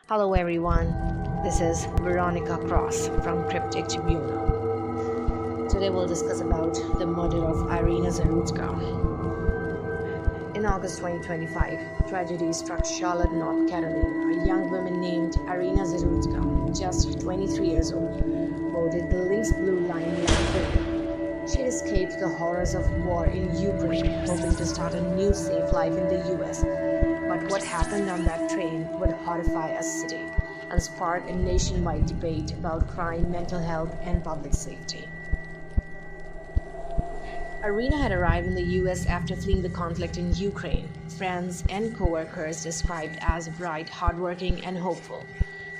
Hello everyone, this is Veronica Cross from Cryptic Tribunal. Today we'll discuss about the murder of Iryna Zarutska. In August 2025, tragedy struck Charlotte, North Carolina. A young woman named Iryna Zarutska, just 23 years old, boarded the Lynx Blue Line light train. She had escaped the horrors of war in Ukraine, hoping to start a new safe life in the US. But what happened on that train would horrify a city and spark a nationwide debate about crime, mental health, and public safety. Iryna had arrived in the US after fleeing the conflict in Ukraine. Friends and co-workers described as bright, hardworking, and hopeful.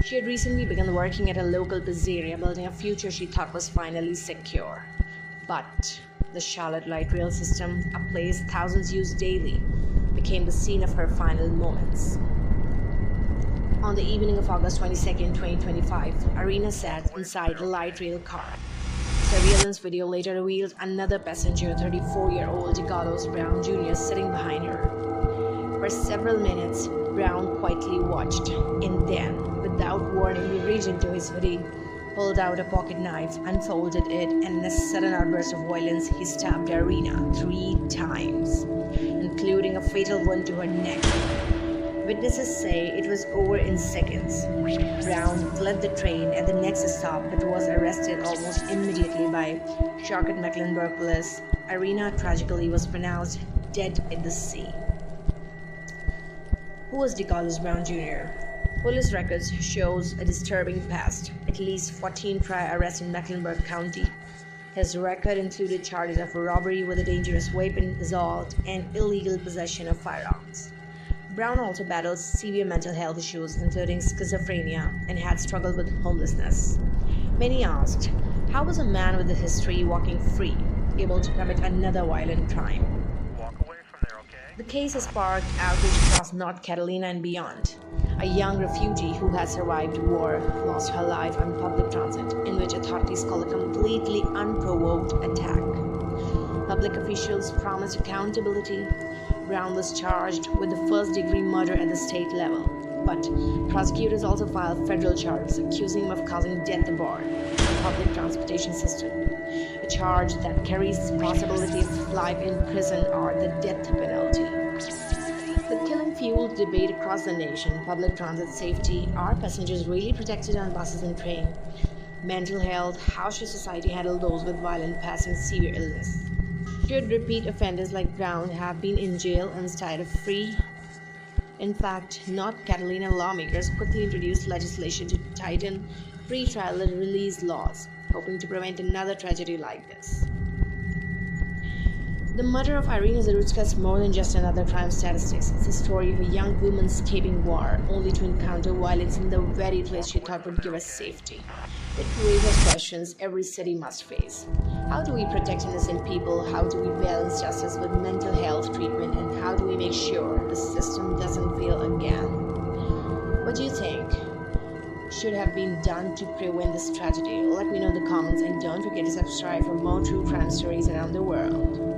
She had recently begun working at a local pizzeria, building a future she thought was finally secure. But the Charlotte light rail system, a place thousands use daily, became the scene of her final moments. On the evening of August 22, 2025, Iryna sat inside a light rail car. Surveillance video later revealed another passenger, 34-year-old Decarlos Brown Jr, sitting behind her. For several minutes, Brown quietly watched, and then, without warning, he reached into his hoodie, pulled out a pocket knife, unfolded it, and in a sudden outburst of violence, he stabbed Iryna 3 times, including a fatal wound to her neck. Witnesses say it was over in seconds. Brown fled the train at the next stop but was arrested almost immediately by Charlotte Mecklenburg police. Iryna tragically was pronounced dead at the scene. Who was Decarlos Brown Jr.? Police records shows a disturbing past. At least 14 prior arrests in Mecklenburg County. His record included charges of robbery with a dangerous weapon, assault, and illegal possession of firearms. Brown also battled severe mental health issues, including schizophrenia, and had struggled with homelessness. Many asked, how was a man with a history walking free, able to commit another violent crime? The case has sparked outrage across North Carolina and beyond. A young refugee who had survived war lost her life on public transit, in which authorities call a completely unprovoked attack. Public officials promised accountability. Brown was charged with the first-degree murder at the state level, but prosecutors also filed federal charges accusing him of causing death aboard the public transportation system, a charge that carries the possibility of life in prison or the death penalty. The killing fueled debate across the nation. Public transit safety: are passengers really protected on buses and trains? Mental health: how should society handle those with violent past and severe illness? Should repeat offenders like Brown have been in jail instead of free? In fact, North Carolina lawmakers quickly introduced legislation to tighten pre-trial and release laws, hoping to prevent another tragedy like this. The murder of Iryna Zarutska is more than just another crime statistic. It's a story of a young woman escaping war, only to encounter violence in the very place she thought would give her safety. It raises questions every city must face. How do we protect innocent people? How do we balance justice with mental health treatment? And how do we make sure the system doesn't fail again? What do you think should have been done to prevent this tragedy? Let me know in the comments, and don't forget to subscribe for more true crime stories around the world.